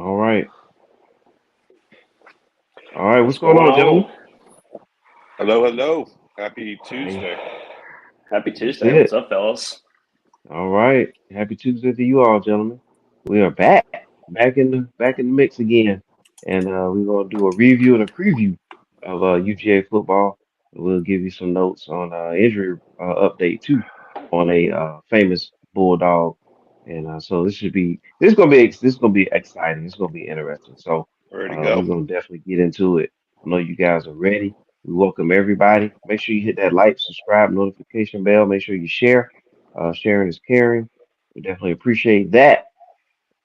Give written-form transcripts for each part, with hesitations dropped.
All right. All right. What's What's going going on, gentlemen? on? Hello, hello. Happy Hey, Tuesday. Happy that's Tuesday. What's it. up, fellas? All right. Happy Tuesday to you all, gentlemen. We are back in the mix again, and we're gonna do a review and a preview of UGA football. We'll give you some notes on injury update too on a famous bulldog, and so this is gonna be exciting. It's gonna be interesting. So Ready to we're go. gonna definitely get into it. I know you guys are ready. We welcome everybody. Make sure you hit that like, subscribe, notification bell. Make sure you share. Sharing is caring. We definitely appreciate that.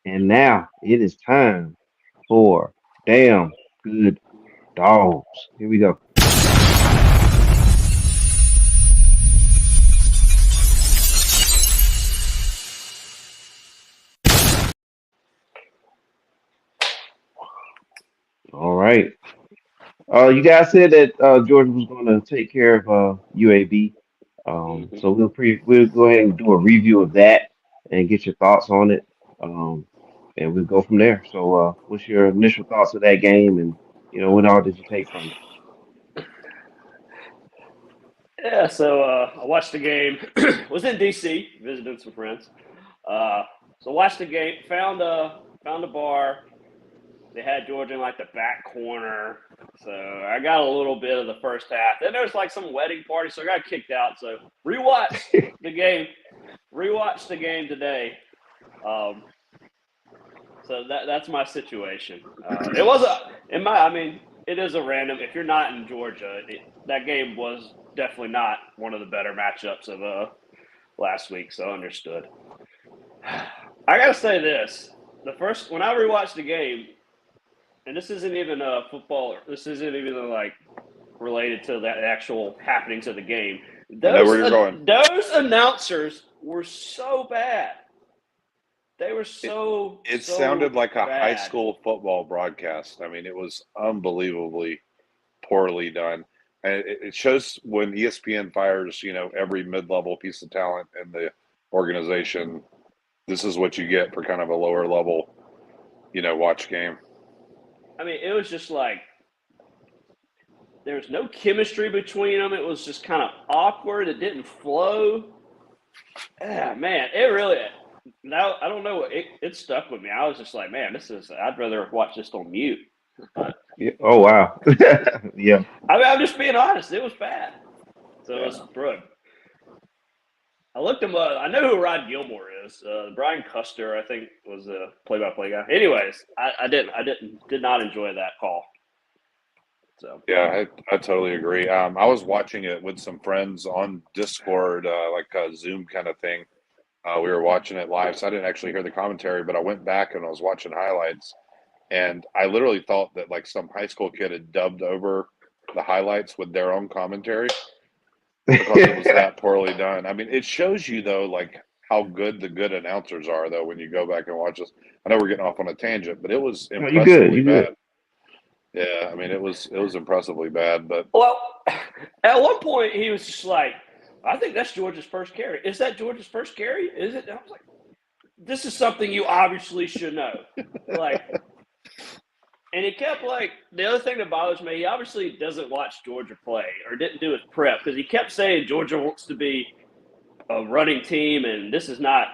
And now it is time for Damn Good Dogs. Here we go. All right. You guys said that Georgia was going to take care of UAB. hmm So we'll go ahead and do a review of that and get your thoughts on it. Um, and we'll go from there. So, what's your initial thoughts of that game, and what all did you take from it? Yeah, so I watched the game. Was in DC, visiting some friends. Uh, so watched the game. Found a bar. They had Georgia in like the back corner. So I got a little bit of the first half. Then there was like some wedding party, so I got kicked out. So rewatched the game. Rewatched the game today. Um, so that's my situation. It was I mean, it is a random. If you're not in Georgia, that game was definitely not one of the better matchups of last week. So understood. I gotta say this: the first when I rewatched the game, and this isn't even a football. This isn't even like related to the actual happenings of the game. I know where you're going. Those announcers were so bad. They were It, it so sounded like a high bad. school football broadcast. I mean, it was unbelievably poorly done. And it shows when ESPN fires, every mid-level piece of talent in the organization, this is what you get for kind of a lower level, watch game. I mean, it was just like there was no chemistry between them. It was just kind of awkward. It didn't flow. Ah, man, it really. Now I don't know. It stuck with me. I was just like, man, this is. I'd rather watch this on mute. But Yeah. Oh wow. Yeah. I mean, I'm just being honest. It was bad. So it Yeah. was bro. I looked him up. I know who Rod Gilmore is. Brian Custer, I think, was a play-by-play guy. Anyways, did not enjoy that call. So Yeah, I totally agree. I was watching it with some friends on Discord, like a Zoom kind of thing. We were watching it live, so I didn't actually hear the commentary, but I went back and I was watching highlights, and I literally thought that like some high school kid had dubbed over the highlights with their own commentary because it was that poorly done. I mean, it shows you though, like how good the good announcers are though when you go back and watch this. I know we're getting off on a tangent, but it was No, you good. impressively You good. bad. Yeah, I mean it was impressively bad, but well, at one point he was just like, "I think that's Georgia's first carry. Is that Georgia's first carry? Is it?" And I was like, "This is something you obviously should know." Like, and he kept like the other thing that bothers me. He obviously doesn't watch Georgia play or didn't do his prep because he kept saying Georgia wants to be a running team, and this is not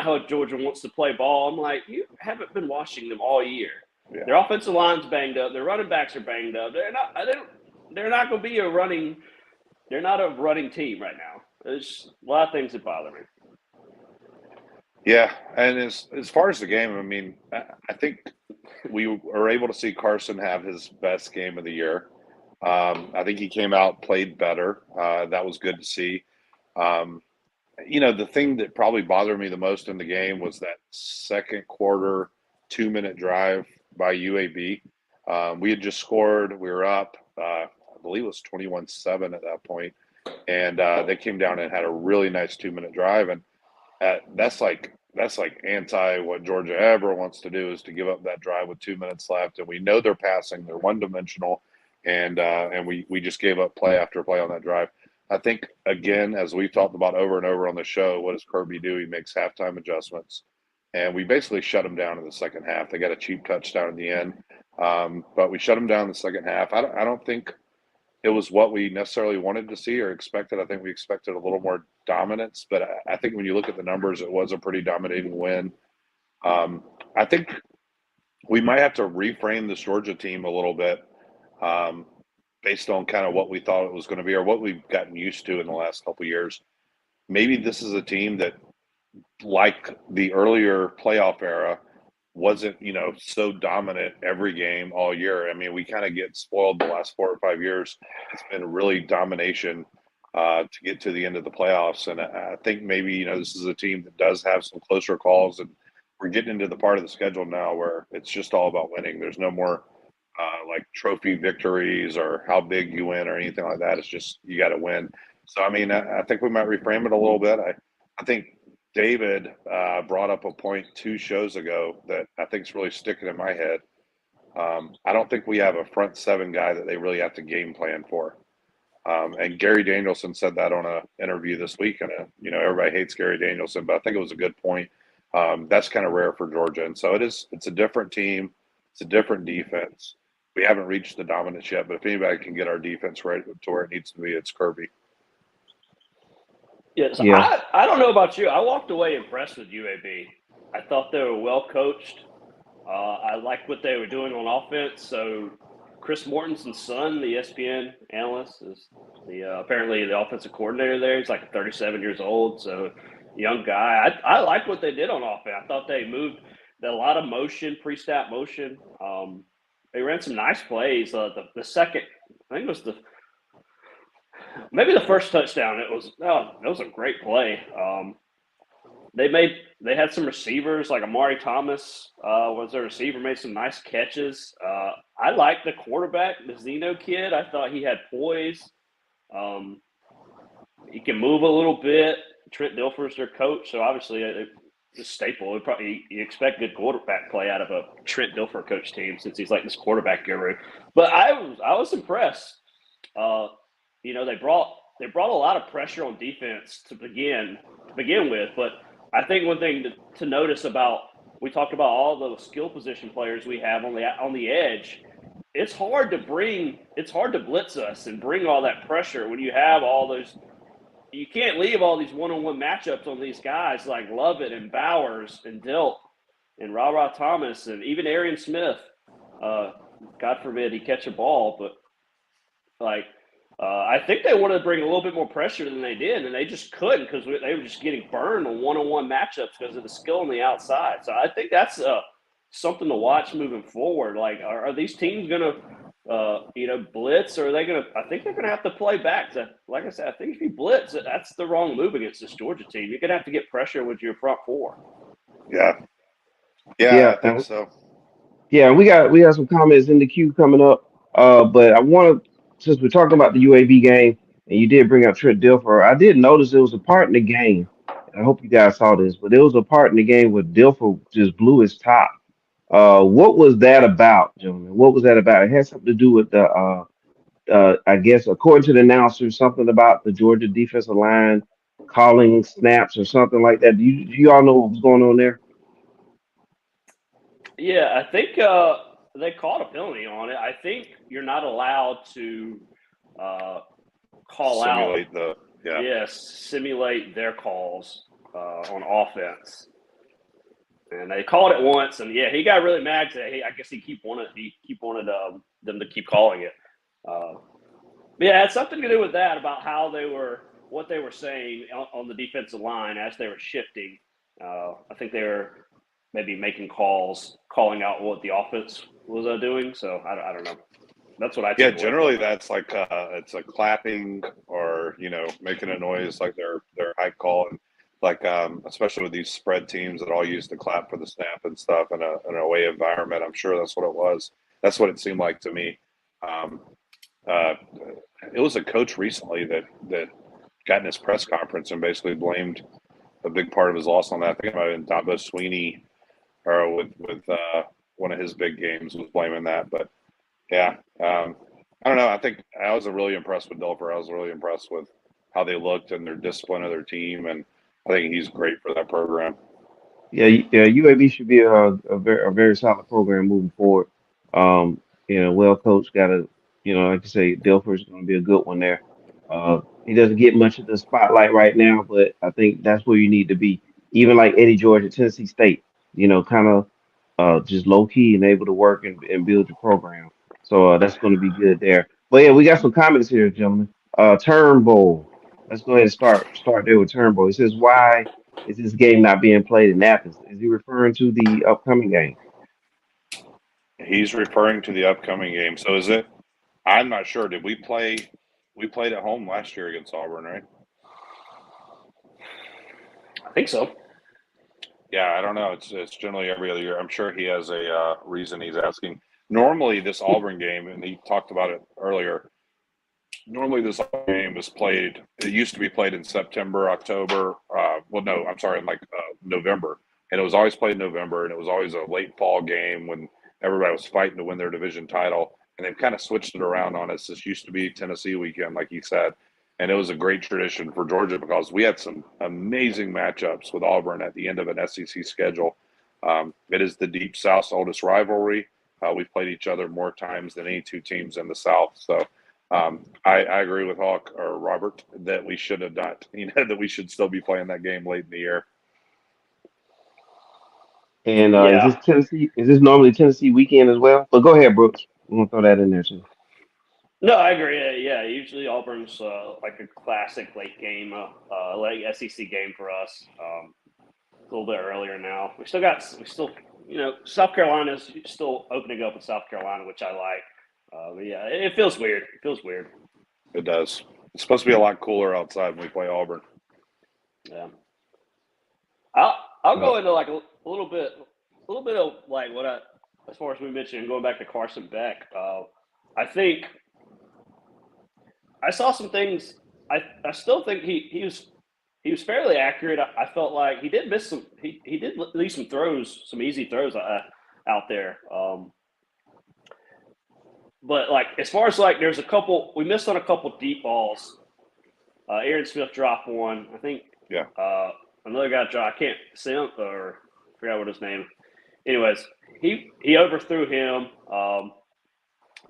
how Georgia wants to play ball. I'm like, you haven't been watching them all year. yeah. Their offensive line's banged up. Their running backs are banged up. They're not going to be a running. They're not a running team right now. There's a lot of things that bother me. Yeah, and as far as the game, I mean, I think we were able to see Carson have his best game of the year. I think he came out, played better. That was good to see. Um, the thing that probably bothered me the most in the game was that second quarter 2 minute drive by UAB. We had just scored. We were up, I believe it was 21-7 at that point, and they came down and had a really nice 2 minute drive. And that's like anti what Georgia ever wants to do is to give up that drive with 2 minutes left. And we know they're passing; they're one dimensional, and we just gave up play after play on that drive. I think again, as we've talked about over and over on the show, what does Kirby do? He makes halftime adjustments. and we basically shut them down in the second half. They got a cheap touchdown in the end, but we shut them down in the second half. I don't think it was what we necessarily wanted to see or expected. I think we expected a little more dominance, but I think when you look at the numbers, it was a pretty dominating win. I think we might have to reframe this Georgia team a little bit based on kind of what we thought it was going to be or what we've gotten used to in the last couple of years. Maybe this is a team that, like the earlier playoff era, wasn't, so dominant every game all year. I mean, we kind of get spoiled the last 4 or 5 years. It's been really domination to get to the end of the playoffs. And I think maybe, this is a team that does have some closer calls, and we're getting into the part of the schedule now where it's just all about winning. There's no more like trophy victories or how big you win or anything like that. It's just you got to win. So, I mean, I think we might reframe it a little bit. I think David brought up a point 2 shows ago that I think is really sticking in my head. I don't think we have a front 7 guy that they really have to game plan for. And Gary Danielson said that on an interview this week. And, everybody hates Gary Danielson, but I think it was a good point. That's kind of rare for Georgia. And so it's a different team. It's a different defense. We haven't reached the dominance yet, but if anybody can get our defense right to where it needs to be, it's Kirby. Yes, Yeah. I don't know about you. I walked away impressed with UAB. I thought they were well coached. I liked what they were doing on offense. So Chris Mortensen's son, the ESPN analyst, is apparently the offensive coordinator there. He's like 37 years old, so young guy. I liked what they did on offense. I thought they moved a lot of motion, pre-snap motion. They ran some nice plays. The second, I think it was maybe the first touchdown. It was a great play. They had some receivers like Amari Thomas was their receiver, made some nice catches. I liked the quarterback, the Zeno kid. I thought he had poise. He can move a little bit. Trent Dilfer's their coach, so obviously it's a staple. You expect good quarterback play out of a Trent Dilfer coach team since he's like this quarterback guru. But I was impressed. They brought a lot of pressure on defense to begin with, but I think one thing to notice we talked about all the skill position players we have on the edge. It's hard to blitz us and bring all that pressure when you have all those. You can't leave all these one-on-one matchups on these guys like Lovett and Bowers and Dilt and Ra Thomas and even Arian Smith. God forbid he catch a ball, but I think they wanted to bring a little bit more pressure than they did, and they just couldn't because they were just getting burned on one-on-one matchups because of the skill on the outside. So I think that's something to watch moving forward. Like, are these teams going to, blitz, or are they going to? I think they're going to have to play back. So, like I said, I think if you blitz, that's the wrong move against this Georgia team. You're going to have to get pressure with your front 4. Yeah, Yeah. I think so. Yeah, we got some comments in the queue coming up. But I want to, since we're talking about the UAB game, and you did bring up Trent Dilfer, I did notice there was a part in the game. And I hope you guys saw this, but there was a part in the game where Dilfer just blew his top. What was that about, gentlemen? What was that about? It had something to do with the, I guess, according to the announcer, something about the Georgia defensive line calling snaps or something like that. Do you all know what was going on there? Yeah, I think they called a penalty on it. I think you're not allowed to call Simulate out. Simulate their calls on offense. And they called it once, and he got really mad today. I guess he wanted them to keep calling it. It had something to do with that, about what they were saying on the defensive line as they were shifting. I think they were maybe making calling out what the offense was doing. So I don't know. That's what I think. Yeah, generally that's like it's a clapping or making a noise like their hype call, and like especially with these spread teams that all use the clap for the snap and stuff in an away environment. I'm sure that's what it was. That's what it seemed like to me. It was a coach recently that got in his press conference and basically blamed a big part of his loss on that. I think it might have been Dabo Sweeney, or with one of his big games, was blaming that. But yeah, I don't know. I think I was really impressed with Dilfer. I was really impressed with how they looked and their discipline of their team, and I think he's great for that program. Yeah, UAB should be a very solid program moving forward. Well coached, got a, like you say, Dilfer's going to be a good one there. He doesn't get much of the spotlight right now, but I think that's where you need to be. Even like Eddie George at Tennessee State, kind of just low key and able to work and build your program. So that's going to be good there. But yeah, we got some comments here, gentlemen. Turnbull. Let's go ahead and start there with Turnbull. He says, "Why is this game not being played in Athens?" Is he referring to the upcoming game? He's referring to the upcoming game. So is it? I'm not sure. Did we play? We played at home last year against Auburn, right? I think so. Yeah, I don't know. It's generally every other year. I'm sure he has a reason he's asking. Normally, this Auburn game, and he talked about it earlier. Normally, this game is played. It used to be played in September, October. Well, no, I'm sorry, in like November, and it was always played in November, and it was always a late fall game when everybody was fighting to win their division title. And they've kind of switched it around on us. This used to be Tennessee weekend, like you said, and it was a great tradition for Georgia because we had some amazing matchups with Auburn at the end of an SEC schedule. It is the Deep South's oldest rivalry. We've played each other more times than any two teams in the South. So I agree with Hawk or Robert that we should have not, that we should still be playing that game late in the year. And is Yeah. this Tennessee? Is this normally Tennessee weekend as well? But go ahead, Brooks. I'm gonna throw that in there too. No, I agree. Yeah, usually Auburn's like a classic late game, late SEC game for us. A little bit earlier now. We still, South Carolina's still opening up with South Carolina, which I like. But yeah, it feels weird. It feels weird. It does. It's supposed to be a lot cooler outside when we play Auburn. Yeah. I'll Uh, go into like a little bit of like as far as we mentioned, going back to Carson Beck. I think I saw some things. I still think he was fairly accurate. I felt like he did miss some. He did leave some throws, some easy throws out there. But like as far as like, there's a couple we missed on a couple deep balls. Aaron Smith dropped one. I think. Yeah. Another guy dropped. I can't see him or I forgot what his name. Anyways, he overthrew him.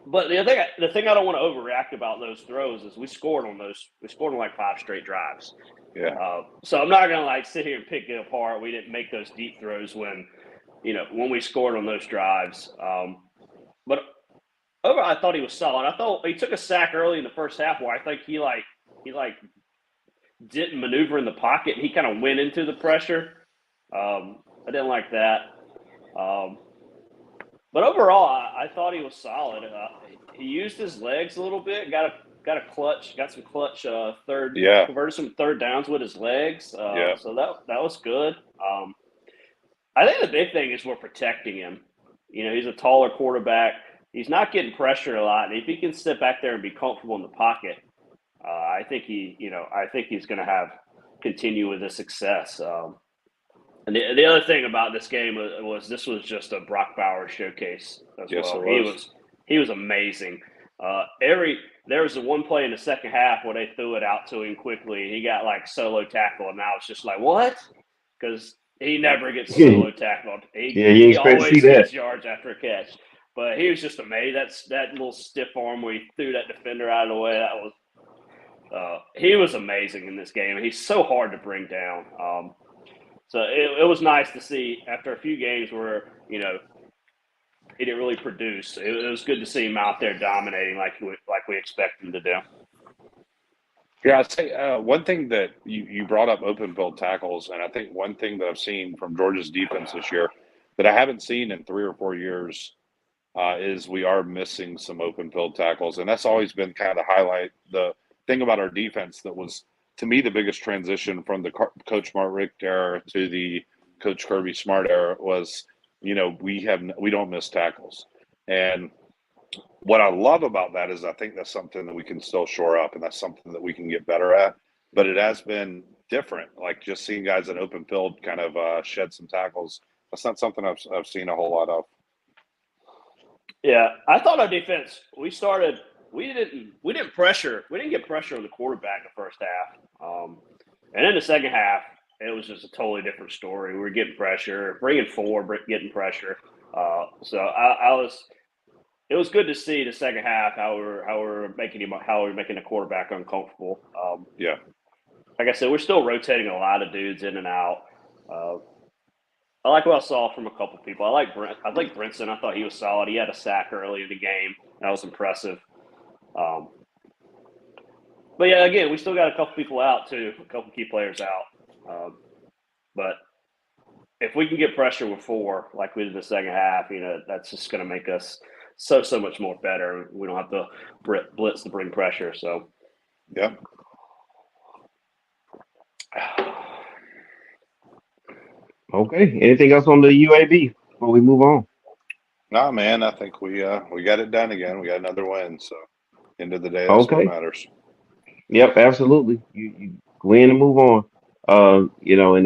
But the thing I don't want to overreact about those throws is we scored on those. We scored on like 5 straight drives. Yeah. So I'm not gonna like sit here and pick it apart. We didn't make those deep throws when we scored on those drives. But overall, I thought he was solid. I thought he took a sack early in the first half where I think he didn't maneuver in the pocket. He kind of went into the pressure. I didn't like that. But overall, I thought he was solid. He used his legs a little bit. Got some clutch Yeah. converted some third downs with his legs. Yeah. So that was good. I think the big thing is we're protecting him. He's a taller quarterback. He's not getting pressured a lot, and if he can sit back there and be comfortable in the pocket, I think he's going to continue with the success. And the other thing about this game was this was just a Brock Bowers showcase as Yes, well. it was. He was amazing. There was one play in the second half where they threw it out to him quickly. He got like solo tackle, and now it's just like what? Because he never gets solo tackled. Yeah, you He expect to see always that. gets yards after a catch. But he was just amazing. That little stiff arm where he threw that defender out of the way. That was he was amazing in this game. He's so hard to bring down. So it was nice to see after a few games where he didn't really produce. It was good to see him out there dominating like we expect him to do. Yeah, I'd say one thing that you brought up open field tackles, and I think one thing that I've seen from Georgia's defense this year that I haven't seen in 3 or 4 years is we are missing some open field tackles, and that's always been kind of the highlight. The thing about our defense that was, to me, the biggest transition from the Coach Mark Richt era to the Coach Kirby Smart era was, we don't miss tackles, and what I love about that is I think that's something that we can still shore up, and that's something that we can get better at. But it has been different, like just seeing guys in open field kind of shed some tackles. That's not something I've seen a whole lot of. Yeah, I thought our defense. We didn't pressure. We didn't get pressure on the quarterback in the first half, and in the second half, it was just a totally different story. We were getting pressure, bringing four, getting pressure. So I was. It was good to see the second half how we're making the quarterback uncomfortable. Yeah. Like I said, we're still rotating a lot of dudes in and out. Uh, I like what I saw from a couple people. I like Brinson. I thought he was solid. He had a sack early in the game. That was impressive. But yeah, again, we still got a couple people out too, a couple key players out. But if we can get pressure with four, like we did in the second half, that's just going to make us so much more better. We don't have to blitz to bring pressure. So, yeah. Okay. Anything else on the UAB before we move on? Nah, man. I think we got it done again. We got another win. So, end of the day, that's what Okay. matters. Yep, absolutely. You win and move on. And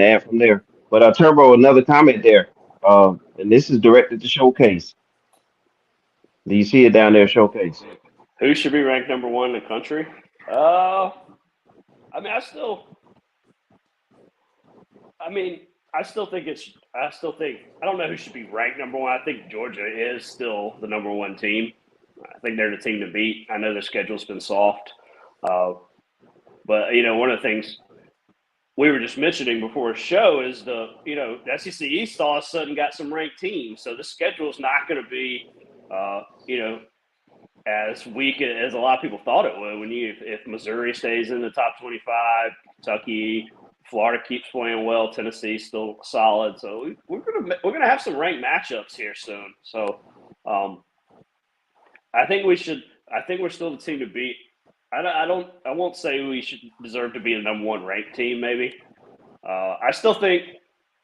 add from there. But Turbo, another comment there. And this is directed to Showcase. Do you see it down there, Showcase? who should be ranked number one in the country? I mean, I still think I don't know who should be ranked number one. I think Georgia is still the number one team. I think they're the team to beat. I know their schedule's been soft, but one of the things we were just mentioning before the show is the SEC East all of a sudden got some ranked teams, so the schedule is not going to be as weak as a lot of people thought it would. If Missouri stays in the top 25, Kentucky, Florida keeps playing well, Tennessee's still solid, so we're gonna have some ranked matchups here soon. So I think we're still the team to beat. I won't say we should deserve to be the number one ranked team. Maybe I still think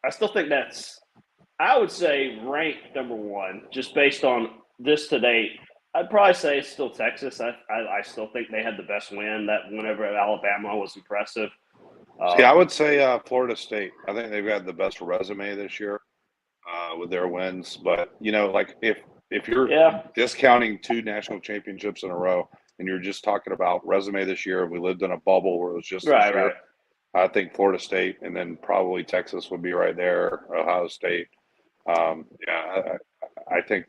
that's. I would say ranked number one just based on this to date. I'd probably say it's still Texas. I still think they had the best win. That whenever Alabama was impressive. See, I would say Florida State. I think they've got the best resume this year with their wins. But like if you're discounting 2 national championships in a row, and you're just talking about resume this year, we lived in a bubble where it was just this year. I think Florida State, and then probably Texas would be right there. Ohio State. I think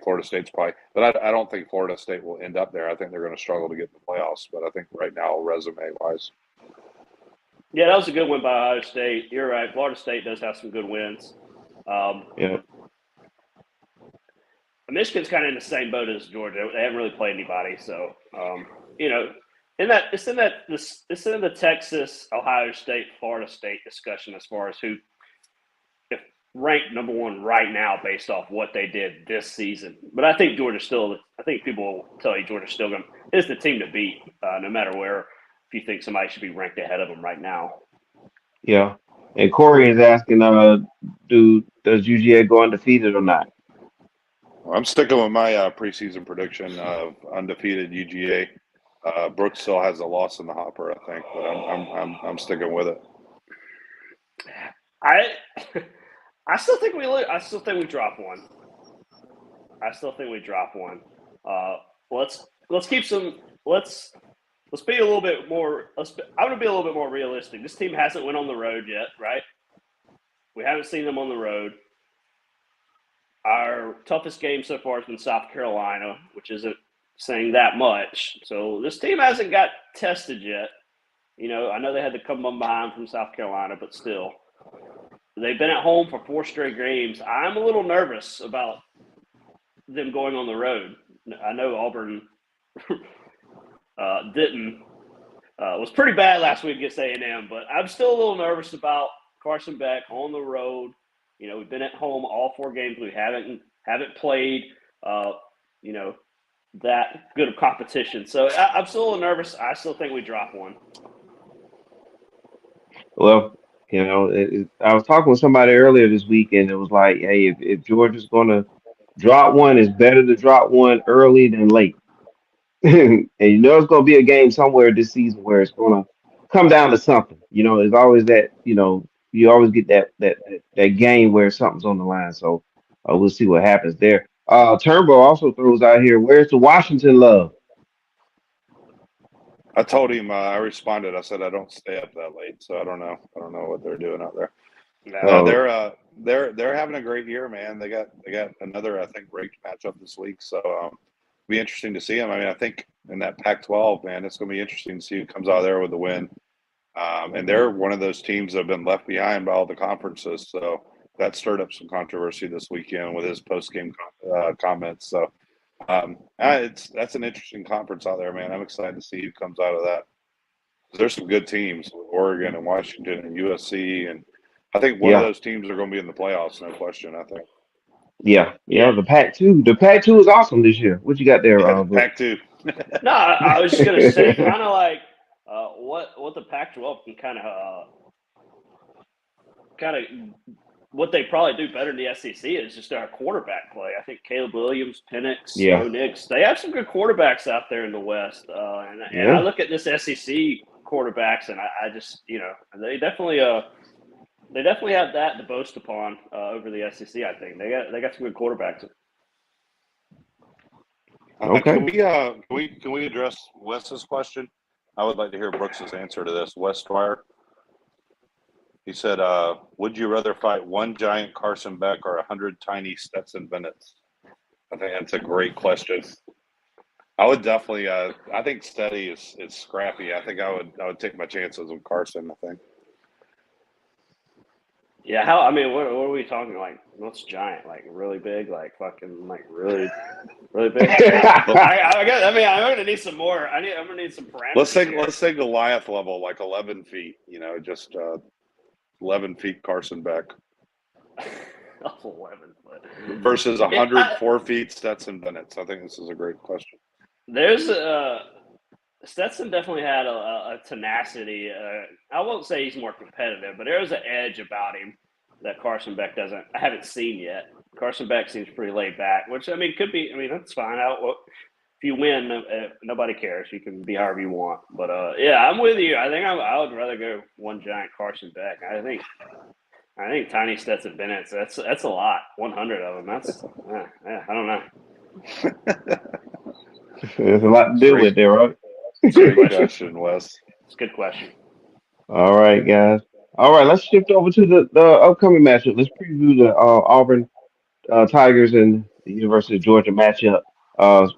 Florida State's probably, but I don't think Florida State will end up there. I think they're going to struggle to get in the playoffs. But I think right now, resume wise. Yeah, that was a good win by Ohio State. You're right. Florida State does have some good wins. Yeah. Michigan's kind of in the same boat as Georgia. They haven't really played anybody, so it's in the Texas, Ohio State, Florida State discussion as far as who if ranked number one right now based off what they did this season. But I think Georgia's still. I think people will tell you Georgia's still is the team to beat, no matter where. If you think somebody should be ranked ahead of them right now. Yeah. And Corey is asking, does UGA go undefeated or not? I'm sticking with my preseason prediction of undefeated UGA. Brooks still has a loss in the hopper, I think, but I'm sticking with it. I still think we lose. I still think we drop one. Let's be a little bit more. I'm going to be a little bit more realistic. This team hasn't went on the road yet, right? We haven't seen them on the road. Our toughest game so far has been South Carolina, which isn't saying that much. So this team hasn't got tested yet. I know they had to come behind from South Carolina, but still. They've been at home for 4 straight games. I'm a little nervous about them going on the road. I know Auburn was pretty bad last week against A&M, but I'm still a little nervous about Carson Beck on the road. We've been at home all 4 games. We haven't played that good of competition. So I'm still a little nervous. I still think we drop one. Well, I was talking with somebody earlier this week, and it was like, hey, if Georgia's going to drop one, it's better to drop one early than late. And it's going to be a game somewhere this season where it's going to come down to something. There's always that. You always get that game where something's on the line. So we'll see what happens there. Turnbow also throws out here, where's the Washington love? I told him. I responded. I said I don't stay up that late, so I don't know. I don't know what they're doing out there. No, Oh, they're having a great year, man. They got another, I think, ranked matchup this week, so be interesting to see them. I mean, I think in that Pac-12, man, it's going to be interesting to see who comes out of there with the win. And they're one of those teams that have been left behind by all the conferences, so that stirred up some controversy this weekend with his post-game comments. So that's an interesting conference out there, man. I'm excited to see who comes out of that. There's some good teams with Oregon and Washington and USC, and I think one of yeah, those teams are going to be in the playoffs, no question. I think. yeah. Yeah. The Pac-2 is awesome this year. What you got there, Yeah, Brooke? Pac-2. No, I was just gonna say, kind of like what the Pac-12 can kind of what they probably do better than the SEC is just our quarterback play. I think Caleb Williams, Penix, Yeah, Bo Nix, they have some good quarterbacks out there in the West. And I yeah. look at this SEC quarterbacks, and I just they definitely have that to boast upon over the SEC. I think they got some good quarterbacks. Okay. Can we address Wes's question? I would like to hear Brooks's answer to this. Wes Dwyer. He said, "Would you rather fight one giant Carson Beck or 100 tiny Stetson Bennett's?" I think that's a great question. I would definitely. I think Steady is scrappy. I think I would take my chances with Carson. I think. Yeah, how? I mean, what are we talking like? What's giant? Like really big? Like fucking like really big? Well, I guess. I mean, I'm gonna need some more. I'm gonna need some let's parameters say here. let's say Goliath level, like 11 feet. Just 11 feet Carson Beck 11 foot. versus Yeah, 104 feet Stetson Bennett. So I think this is a great question. there's Stetson definitely had a tenacity. I won't say he's more competitive, but there's an edge about him that Carson Beck doesn't. I haven't seen yet. Carson Beck seems pretty laid back, which I mean could be. I mean that's fine. If you win, nobody cares. You can be however you want. But yeah, I'm with you. I think I would rather go one giant Carson Beck. I think Tiny Stetson Bennett. That's a lot. 100 of them. That's yeah. I don't know. There's a lot to deal with Great, there, right? Good great question. question, Wes. It's a good question. All right, guys. All right, let's shift over to the upcoming matchup. Let's preview the Auburn Tigers and the University of Georgia matchup.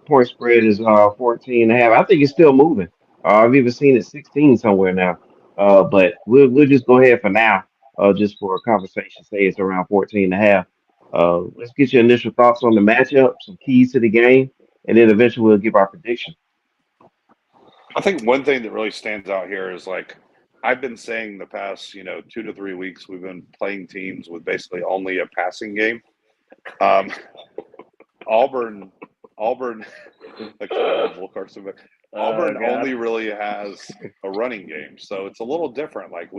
Point spread is 14 and a half. I think it's still moving. I've even seen it 16 somewhere now. But we'll just go ahead for now, just for a conversation. Say it's around 14 and a half. Let's get your initial thoughts on the matchup, some keys to the game, and then eventually we'll give our prediction. I think one thing that really stands out here is like I've been saying the past 2 to 3 weeks we've been playing teams with basically only a passing game. Um, Auburn, like Carson, but Oh Auburn God. only really has a running game, so it's a little different. Like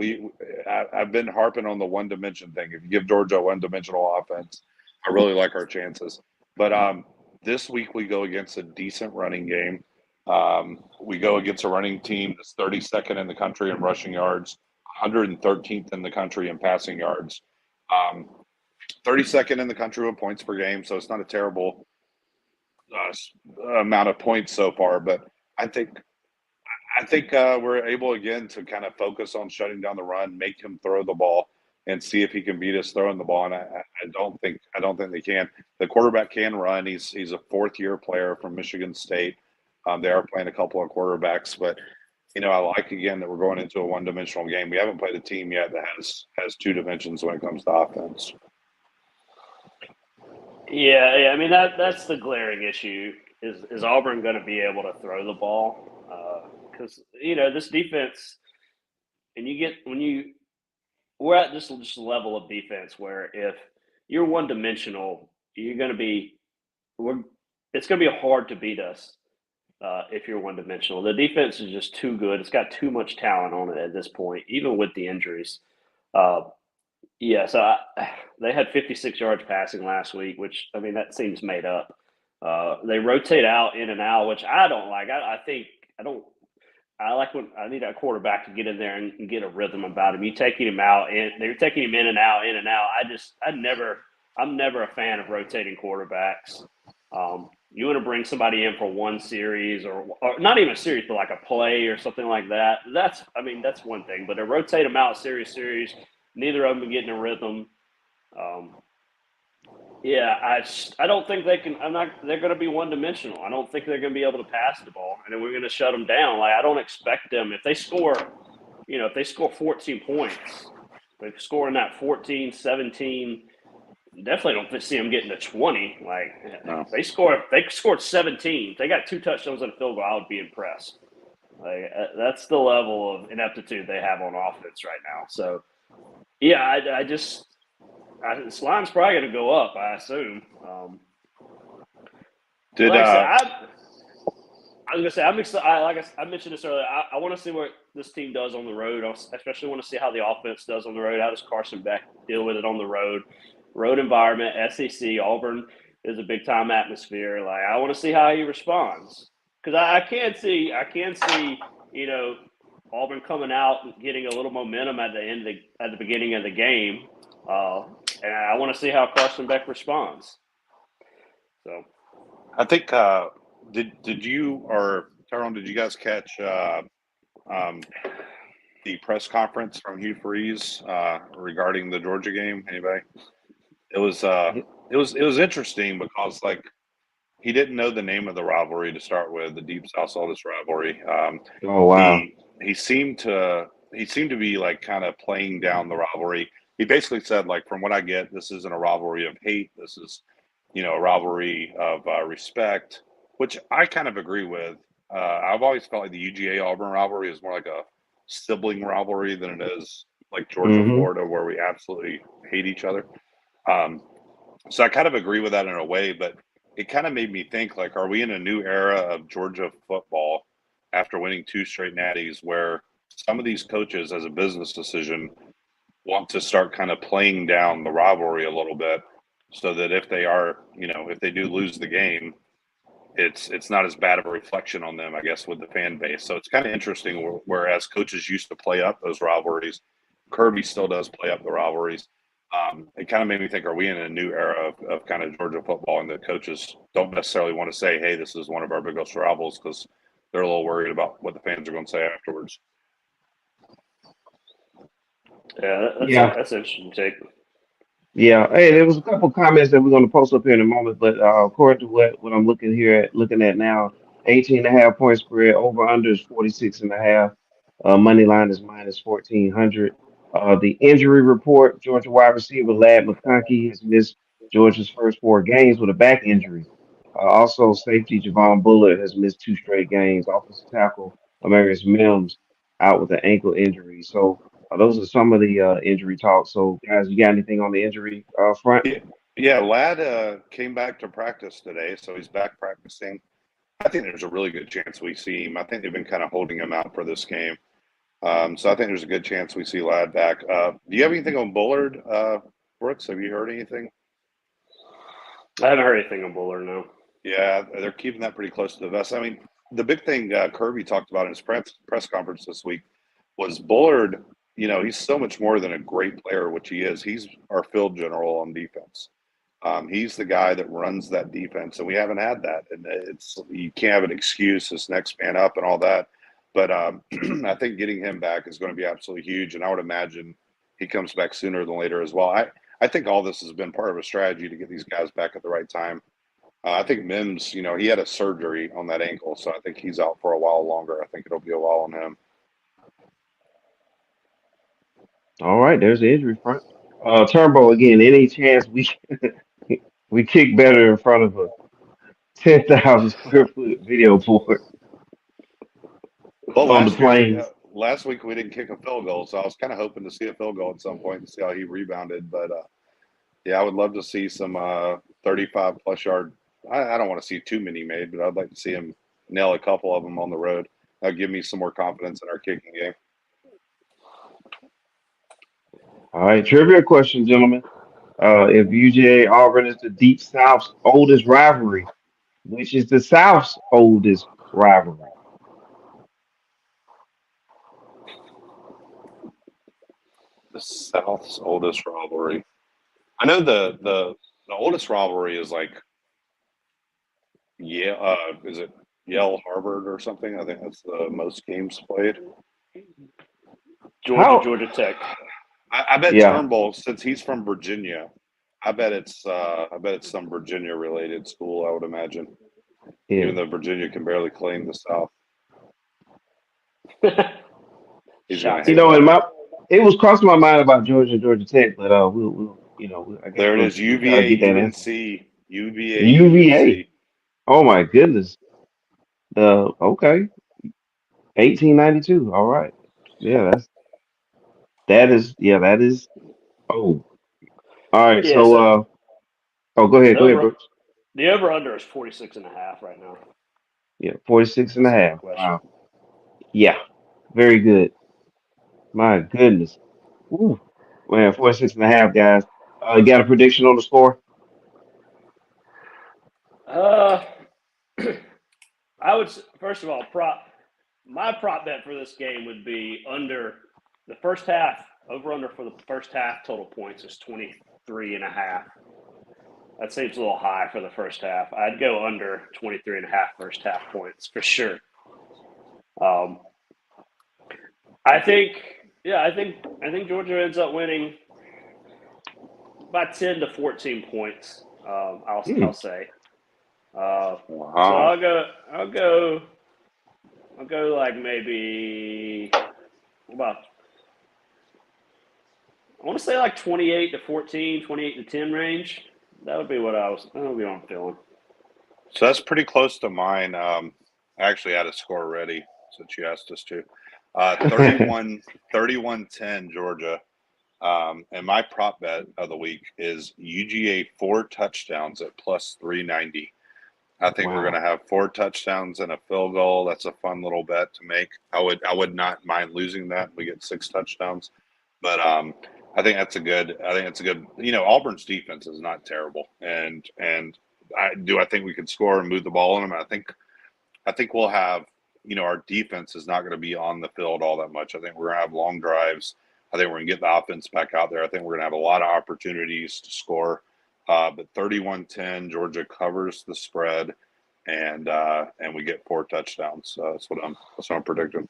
I've been harping on the one dimension thing. If you give Georgia a one dimensional offense, I really like our chances. But this week we go against a decent running game. We go against a running team that's 32nd in the country in rushing yards, 113th in the country in passing yards, 32nd in the country with points per game. So it's not a terrible amount of points so far, but I think we're able again to kind of focus on shutting down the run, make him throw the ball, and see if he can beat us throwing the ball. And I don't think they can. The quarterback can run. He's a fourth-year player from Michigan State. They are playing a couple of quarterbacks, but I like again that we're going into a one-dimensional game. We haven't played a team yet that has two dimensions when it comes to offense. Yeah. I mean that's the glaring issue. Is Auburn going to be able to throw the ball? Because this defense, and we're at this level of defense where if you're one dimensional, you're going to be it's going to be hard to beat us if you're one dimensional. The defense is just too good. It's got too much talent on it at this point, even with the injuries. Uh, yeah, so they had 56 yards passing last week, which I mean that seems made up. They rotate out in and out, which I don't like. I think I don't. I like when I need a quarterback to get in there and get a rhythm about him. You taking him out and they're taking him in and out, in and out. I'm never a fan of rotating quarterbacks. you want to bring somebody in for one series or not even a series, but like a play or something like that. That's one thing. But to rotate them out series, neither of them getting a rhythm. I don't think they can. They're going to be one dimensional. I don't think they're going to be able to pass the ball, and then we're going to shut them down. Like I don't expect them if they score 14 points, they score in that 14, 17. Definitely don't see them getting to 20. Like No. if they scored 17. If they got 2 touchdowns and a field goal, I would be impressed. Like that's the level of ineptitude they have on offense right now. So yeah, this line's probably going to go up, I assume. I was going to say, I'm excited. I mentioned this earlier. I want to see what this team does on the road. I especially want to see how the offense does on the road. How does Carson Beck deal with it on the road? Road environment, SEC, Auburn is a big-time atmosphere. Like I want to see how he responds because I can see, Auburn coming out and getting a little momentum at the beginning of the game, and I want to see how Carson Beck responds. So, I think did you or Tyrone? Did you guys catch the press conference from Hugh Freeze regarding the Georgia game? Anybody? It was interesting because he didn't know the name of the rivalry to start with, the Deep South Oldest rivalry. Oh wow. He seemed to be kind of playing down the rivalry. He basically said from what I get, this isn't a rivalry of hate. This is a rivalry of respect, which I kind of agree with. I've always felt like the UGA Auburn rivalry is more like a sibling rivalry than it is like Georgia Florida, where we absolutely hate each other. So I kind of agree with that in a way, but it kind of made me think are we in a new era of Georgia football after winning 2 straight natties where some of these coaches as a business decision want to start kind of playing down the rivalry a little bit so that if they are, if they do lose the game, it's not as bad of a reflection on them, I guess, with the fan base. So it's kind of interesting whereas coaches used to play up those rivalries, Kirby still does play up the rivalries. It kind of made me think, are we in a new era of kind of Georgia football and the coaches don't necessarily want to say, hey, this is one of our biggest rivals because they're a little worried about what the fans are going to say afterwards. Yeah, that's an interesting take. Yeah, hey, there was a couple comments that we're going to post up here in a moment, but according to what I'm looking at now, 18.5 point spread, over under is 46.5. Money line is minus 1400. The injury report: Georgia wide receiver Lad McConkey has missed Georgia's first 4 games with a back injury. Also, safety Javon Bullard has missed 2 straight games. Offensive tackle Amarius Mims out with an ankle injury. So those are some of the injury talk. So, guys, you got anything on the injury front? Yeah, Ladd came back to practice today, so he's back practicing. I think there's a really good chance we see him. I think they've been kind of holding him out for this game. So I think there's a good chance we see Ladd back. Do you have anything on Bullard, Brooks? Have you heard anything? I haven't heard anything on Bullard, no. Yeah, they're keeping that pretty close to the vest. I mean, the big thing Kirby talked about in his press conference this week was Bullard. He's so much more than a great player, which he is. He's our field general on defense. He's the guy that runs that defense, and we haven't had that. And you can't have an excuse, this next man up and all that. But I think getting him back is going to be absolutely huge, and I would imagine he comes back sooner than later as well. I think all this has been part of a strategy to get these guys back at the right time. I think Mims, he had a surgery on that ankle, so I think he's out for a while longer. I think it'll be a while on him. All right, there's the injury front. Turnbow again. Any chance we kick better in front of a 10,000 square foot video board Well, on the plains? last week we didn't kick a field goal, so I was kind of hoping to see a field goal at some point to see how he rebounded. But yeah, I would love to see some 35-plus yard. I don't want to see too many made, but I'd like to see him nail a couple of them on the road. That'll give me some more confidence in our kicking game. All right, trivia question, gentlemen. If UGA Auburn is the Deep South's oldest rivalry, which is the South's oldest rivalry? The South's oldest rivalry. I know the oldest rivalry is Yeah, is it Yale Harvard or something? I think that's the most games played. How? Georgia Tech. I bet Yeah, Turnbull, since he's from Virginia, I bet it's some Virginia related school. I would imagine, yeah. even though Virginia can barely claim the South, he's gonna Shots You hate know, fired. that. it was crossing my mind about Georgia Tech, but I guess There it is. we'll try to get that answer. UVA, UVA. UNC. Oh my goodness. Okay, 1892. All right. Yeah, that is. Oh, all right. Yeah, So, so oh, the go ahead, over Brooks. the over under is 46.5 right now. Yeah, 46 and a That's the half. question. Wow. Yeah, very good. My goodness. Ooh, man, 46 and a half, guys. You got a prediction on the score? Uh, I would first of all my prop bet for this game would be under the first half. Over under for the first half total points is 23.5. That seems a little high for the first half. I'd go under 23.5 first half points for sure. Um, I think, I think Georgia ends up winning by 10 to 14 points. Hmm. I'll say. So Wow. I'll go like maybe about I want to say like 28 to 14, 28 to 10 range. That would be what I'm feeling. So that's pretty close to mine. I actually had a score ready since you asked us to. 31-10 Georgia. And my prop bet of the week is UGA 4 touchdowns at plus 390. I think we're going Wow. to have 4 touchdowns and a field goal. That's a fun little bet to make. I would not mind losing that. We get 6 touchdowns, but I think that's a good. Auburn's defense is not terrible, and I think we can score and move the ball on them. I think we'll have, our defense is not going to be on the field all that much. I think we're going to have long drives. I think we're going to get the offense back out there. I think we're going to have a lot of opportunities to score. But 31-10, Georgia covers the spread, and we get 4 touchdowns. That's what I'm predicting.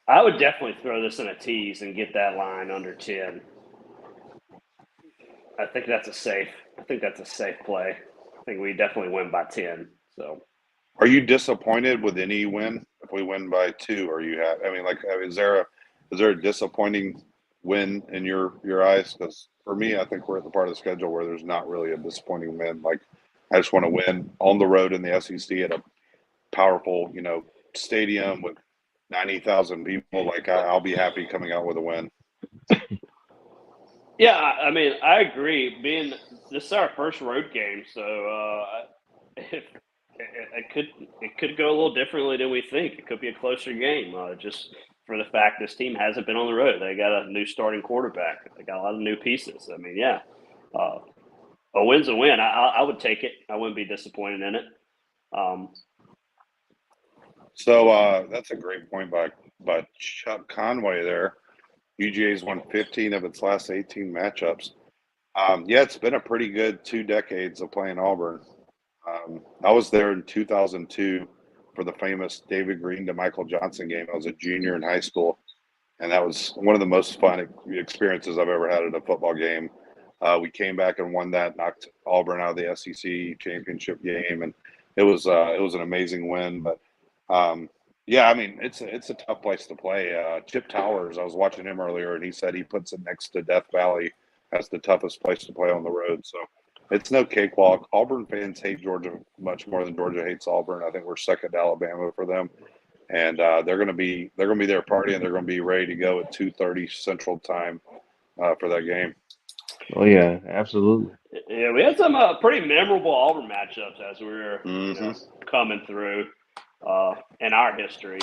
I would definitely throw this in a tease and get that line under 10. I think that's a safe. I think that's a safe play. I think we definitely win by 10. So Are you disappointed with any win? If we win by 2, are you happy? I mean, is there a disappointing win in your eyes? Because for me, I think we're at the part of the schedule where there's not really a disappointing win. Like, I just want to win on the road in the SEC at a powerful, stadium with 90,000 people. Like, I'll be happy coming out with a win. yeah, I mean, I agree. Being this is our first road game, so if it could go a little differently than we think. It could be a closer game, just for the fact this team hasn't been on the road. They got a new starting quarterback. They got a lot of new pieces. I mean, yeah, uh, a win's a win. I would take it. I wouldn't be disappointed in it. Um, So that's a great point by Chuck Conway there. UGA's won 15 of its last 18 matchups. Yeah, it's been a pretty good 2 decades of playing Auburn. I was there in 2002 for the famous David Green to Michael Johnson game. I was a junior in high school, and that was one of the most fun experiences I've ever had at a football game. We came back and won that, knocked Auburn out of the SEC championship game, and it was an amazing win. But yeah, I mean, it's a tough place to play. Chip Towers, I was watching him earlier, and he said he puts it next to Death Valley as the toughest place to play on the road. So it's no cakewalk. Auburn fans hate Georgia much more than Georgia hates Auburn. I think we're second to Alabama for them, and they're gonna be there partying. They're gonna be ready to go at 2:30 Central Time for that game. Oh yeah, absolutely. yeah, we had some pretty memorable Auburn matchups as we were, Hmm. coming through in our history.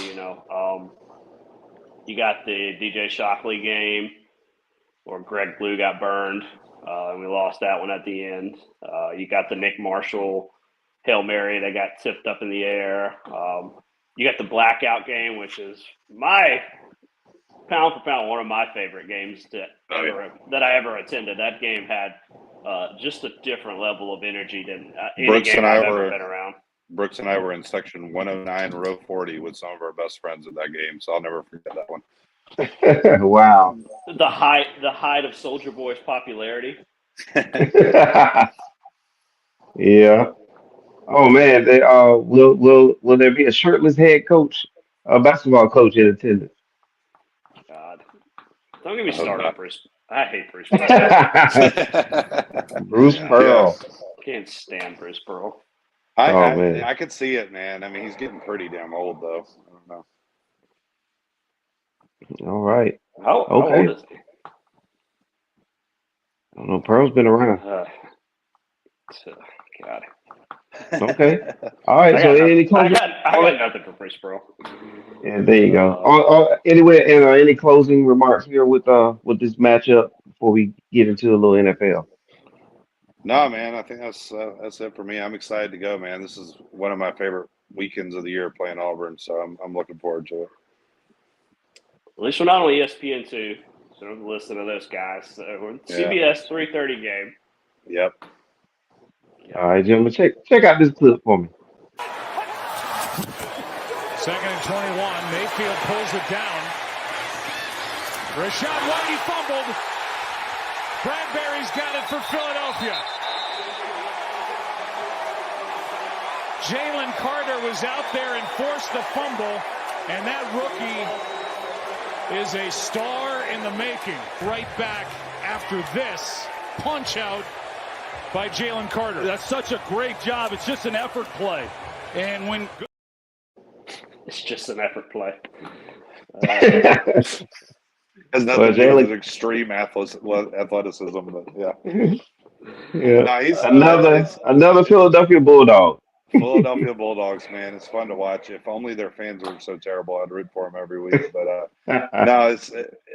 You got the DJ Shockley game where Greg Blue got burned, and we lost that one at the end. You got the Nick Marshall Hail Mary that got tipped up in the air. You got the blackout game, which is my pound for pound one of my favorite games Oh yeah. that I ever attended. That game had just a different level of energy than any Brooks game and I I've ever were been around. Brooks and I were in section 109, row 40 with some of our best friends at that game, so I'll never forget that one. Wow. The height of Soldier Boy's popularity. Yeah. Oh man, they will there be a shirtless head coach, basketball coach in attendance? God, don't get me I hope started on not. Bruce. I hate Bruce Pearl. Bruce Yeah, Pearl. Can't stand Bruce Pearl. I, Oh I man. I could see it, man. I mean, he's getting pretty damn old, though. I don't know. All right. How old Okay. is he? I don't know. Pearl's been around. So, God, Okay. All right. I So got nothing. any closing? I got nothing for Bruce Pearl. Yeah, there you go. Uh, Anyway, and any closing remarks here with this matchup before we get into a little NFL? No, man. I think that's it for me. I'm excited to go, man. This is one of my favorite weekends of the year playing Auburn, so I'm looking forward to it. At least we're not on ESPN2, so don't listen to those guys. So we're Yeah. CBS 3:30 game. Yep. All right, gentlemen, check out this clip for me. 2nd and 21. Mayfield pulls it down. Rashad White, fumbled. Bradbury's got it for Philadelphia. Jalen Carter was out there and forced the fumble, and that rookie is a star in the making. Right back after this punch out by Jalen Carter. That's such a great job. It's just an effort play. And when It's just an effort play. Has nothing Well, to do with Jalen, his extreme athleticism, but yeah. yeah, No, another it's another Philadelphia Bulldog. Philadelphia Bulldogs, man. It's fun to watch. If only their fans were so terrible, I'd root for them every week. But no,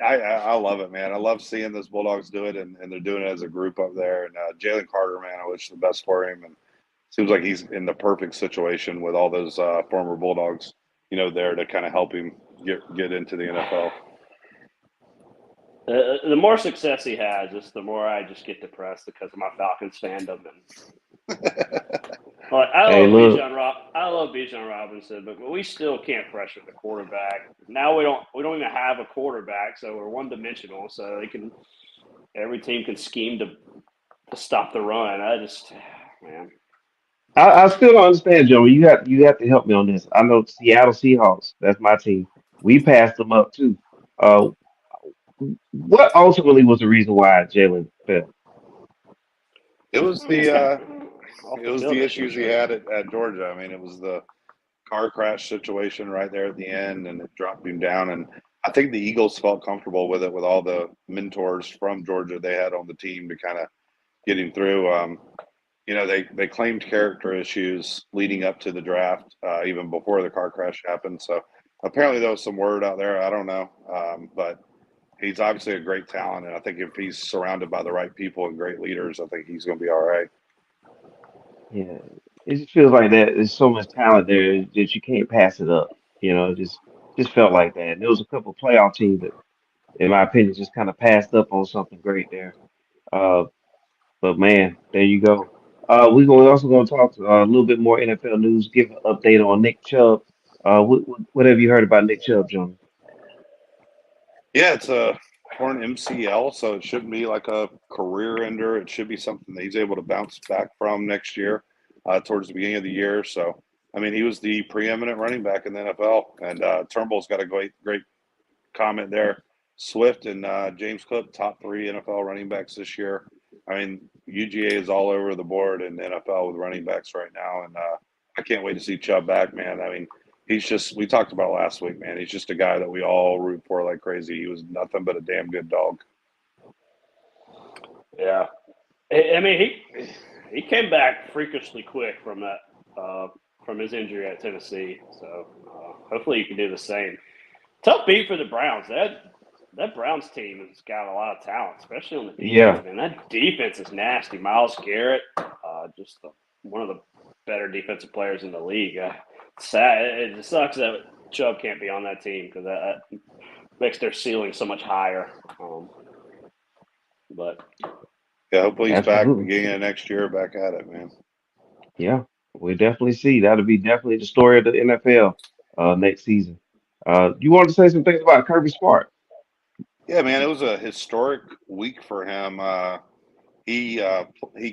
I love it, man. I love seeing those Bulldogs do it, and they're doing it as a group up there. And Jalen Carter, man, I wish the best for him. And seems like he's in the perfect situation with all those former Bulldogs, there to kind of help him get into the NFL. The more success he has, just the more I just get depressed because of my Falcons fandom. And like, Hey, look. I love Bijan Robinson, but we still can't pressure the quarterback. Now we don't even have a quarterback, so we're one dimensional. So every team can scheme to stop the run. Man. I still don't understand, Joey. You have to help me on this. I know Seattle Seahawks. That's my team. We passed them up too. Uh, what ultimately was the reason why Jalen fell? It was the Off it the was field the issues. issues he had at Georgia. I mean, it was the car crash situation right there at the end, and it dropped him down. And I think the Eagles felt comfortable with it, with all the mentors from Georgia they had on the team to kind of get him through. They claimed character issues leading up to the draft, even before the car crash happened. So apparently there was some word out there. I don't know, but he's obviously a great talent, and I think if he's surrounded by the right people and great leaders, I think he's going to be all right. Yeah, it just feels like that. There's so much talent there that you can't pass it up. It just felt like that. And there was a couple of playoff teams that, in my opinion, just kind of passed up on something great there. Uh, but man, there you go. We're also going to talk a little bit more NFL news. Give an update on Nick Chubb. What have you heard about Nick Chubb, John? Yeah, it's a torn MCL, so it shouldn't be like a career ender. It should be something that he's able to bounce back from next year, towards the beginning of the year. So, I mean, he was the preeminent running back in the NFL, and Turnbull's got a great comment there. Swift and James Cook, top 3 NFL running backs this year. I mean, UGA is all over the board in the NFL with running backs right now, and I can't wait to see Chubb back, man. I mean, we talked about last week, man. He's just a guy that we all root for like crazy. He was nothing but a damn good dog. Yeah. I mean, he came back freakishly quick from from his injury at Tennessee. So hopefully he can do the same. Tough beat for the Browns. That Browns team has got a lot of talent, especially on the defense. Yeah, Man, that defense is nasty. Myles Garrett, one of the better defensive players in the league. Sad. It just sucks that Chubb can't be on that team because that makes their ceiling so much higher. But Yeah, hopefully he's back Absolutely. beginning of next year, back at it, man. Yeah, we definitely see that'll be definitely the story of the NFL next season. You wanted to say some things about Kirby Smart? Yeah, man, it was a historic week for him. He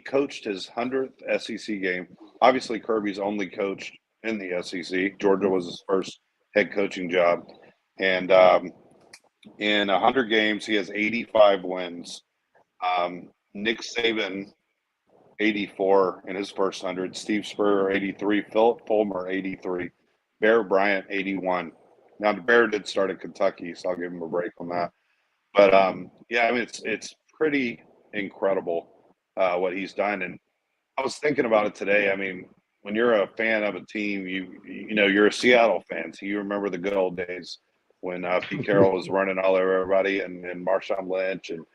coached his 100th SEC game. Obviously, Kirby's only coached in the SEC. Georgia was his first head coaching job, and in 100 games, he has 85 wins. Nick Saban 84 in his first 100, Steve Spurrier 83, Philip Fulmer 83, Bear Bryant 81. Now the Bear did start at Kentucky, so I'll give him a break on that. But yeah, I mean it's pretty incredible what he's done. And I was thinking about it today. I mean, when you're a fan of a team, you know you're a Seattle fan, so you remember the good old days when Pete Carroll was running all over everybody, and Marshawn Lynch and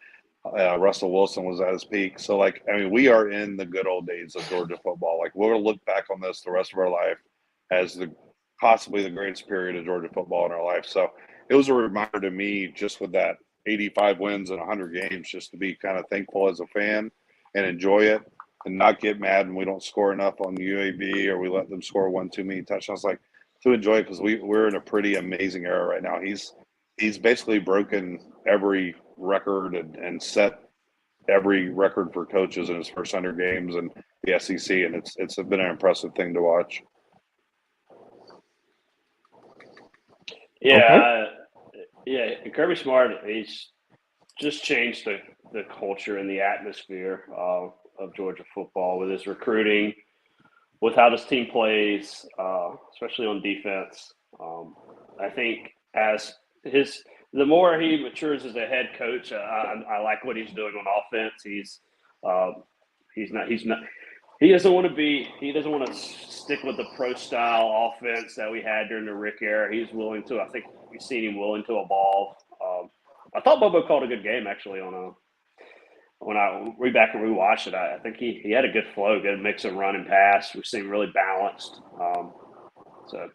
Russell Wilson was at his peak. So, like, I mean, we are in the good old days of Georgia football. Like, we're going to look back on this the rest of our life as the possibly the greatest period of Georgia football in our life. So, it was a reminder to me, just with that 85 wins in 100 games, just to be kind of thankful as a fan and enjoy it and not get mad when we don't score enough on UAB or we let them score one too many touchdowns. Like, to enjoy it because we're in a pretty amazing era right now. He's basically broken every record and set every record for coaches in his first 100 games in the SEC, and it's been an impressive thing to watch. Okay. Yeah, yeah. Kirby Smart, he's just changed the culture and the atmosphere of Georgia football with his recruiting, with how this team plays, especially on defense. I think as the more he matures as a head coach, I like what he's doing on offense. He's not he doesn't want to stick with the pro style offense that we had during the Rick era. He's willing to. I think we've seen him willing to evolve. I thought Bobo called a good game actually on a. When I read back and rewatch it, I think he had a good flow, good mix of run and pass. We seem really balanced. So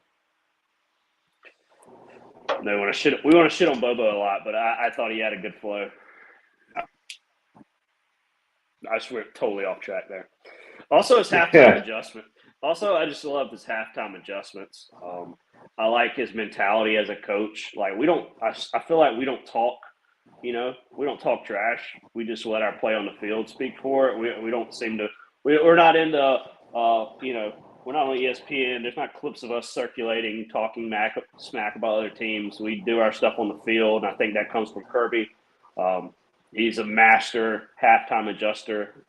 no, we want to shit on Bobo a lot, but I thought he had a good flow. I just went totally off track there. Also, his halftime Yeah. adjustment. Also, I just love his halftime adjustments. I like his mentality as a coach. Like I feel like we don't talk. You know, we don't talk trash. We just let our play on the field speak for it. We don't seem to. We're not into. We're not on ESPN. There's not clips of us circulating, talking smack about other teams. We do our stuff on the field, and I think that comes from Kirby. He's a master halftime adjuster.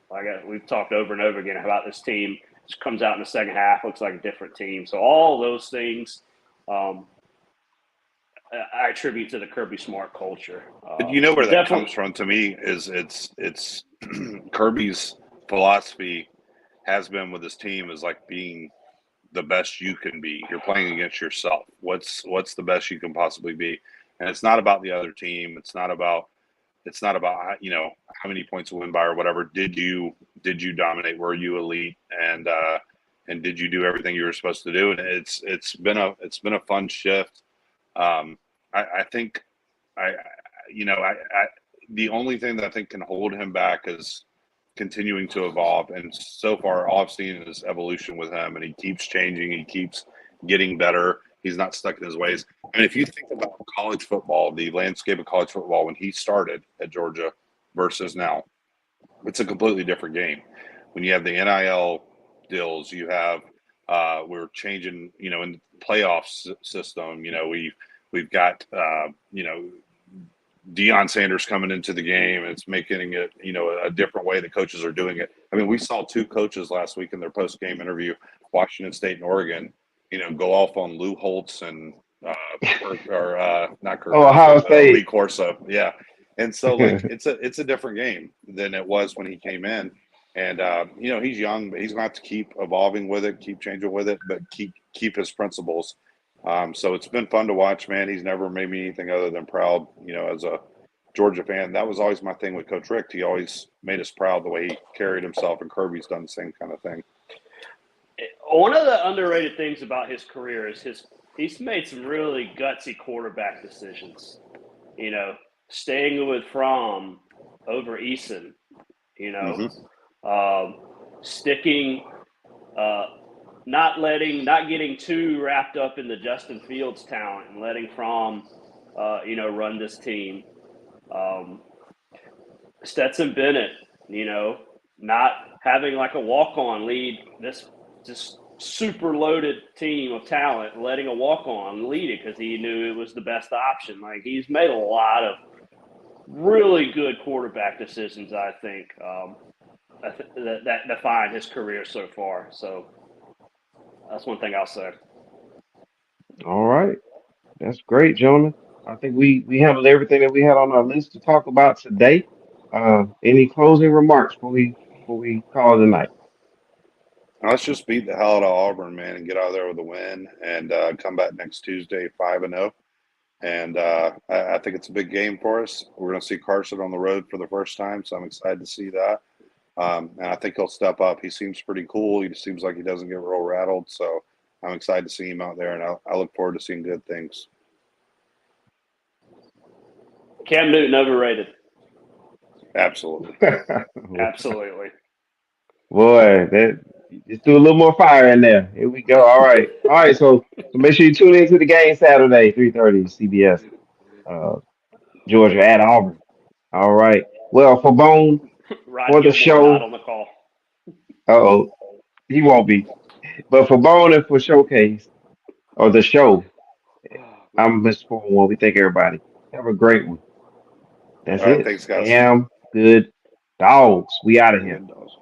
We've talked over and over again about this team. Just comes out in the second half, looks like a different team. So all those things I attribute to the Kirby Smart culture. But you know where that Definitely. comes from to me is it's Kirby's philosophy has been with his team is like being the best you can be. You're playing against yourself. What's the best you can possibly be? And it's not about the other team. It's not about how many points you win by or whatever. Did you dominate? Were you elite? And did you do everything you were supposed to do? And it's been a fun shift. I think the only thing that I think can hold him back is continuing to evolve. And so far, all I've seen is evolution with him, and he keeps changing. He keeps getting better. He's not stuck in his ways. I mean, if you think about college football, the landscape of college football when he started at Georgia versus now, it's a completely different game. When you have the NIL deals, you have we're changing, in the playoffs system. We've got Deion Sanders coming into the game, and it's making it, a different way the coaches are doing it. I mean, we saw two coaches last week in their post-game interview, Washington State and Oregon, go off on Lou Holtz and not Kirk Oh, Cousins, Ohio Lee State. Corso. Yeah. And so, like, it's a different game than it was when he came in. And, he's young, but he's going to have to keep evolving with it, keep changing with it, but keep his principles. So it's been fun to watch, man. He's never made me anything other than proud, as a Georgia fan. That was always my thing with Coach Richt. He always made us proud the way he carried himself, and Kirby's done the same kind of thing. One of the underrated things about his career is he's made some really gutsy quarterback decisions. Staying with Fromm over Eason. You hmm know, sticking, not getting too wrapped up in the Justin Fields talent and letting Fromm, run this team. Stetson Bennett, not having like a walk-on lead this just super loaded team of talent, and letting a walk-on lead it because he knew it was the best option. Like, he's made a lot of really good quarterback decisions, I think, that define his career so far. So that's one thing I'll say. All right. That's great, gentlemen. I think we handled everything that we had on our list to talk about today. Any closing remarks before we call it a night? Let's just beat the hell out of Auburn, man, and get out of there with a win, and come back next Tuesday 5-0. And I think it's a big game for us. We're going to see Carson on the road for the first time, so I'm excited to see that. And I think he'll step up. He seems pretty cool. He seems like he doesn't get real rattled, so I'm excited to see him out there, and I look forward to seeing good things. Cam Newton overrated. Absolutely. Absolutely. Boy, that just do a little more fire in there. Here we go. All right. So make sure you tune into the game Saturday, 3:30 CBS. Uh, Georgia at Auburn. All right. Well, for Bone Rod for the Gilmore not show. on the call. Oh, he won't be. But for Bone and for Showcase or the show, I'm Mr. 411. We thank everybody. Have a great one. That's All right, it. thanks, guys. Damn good dogs. We out of here. Good dogs.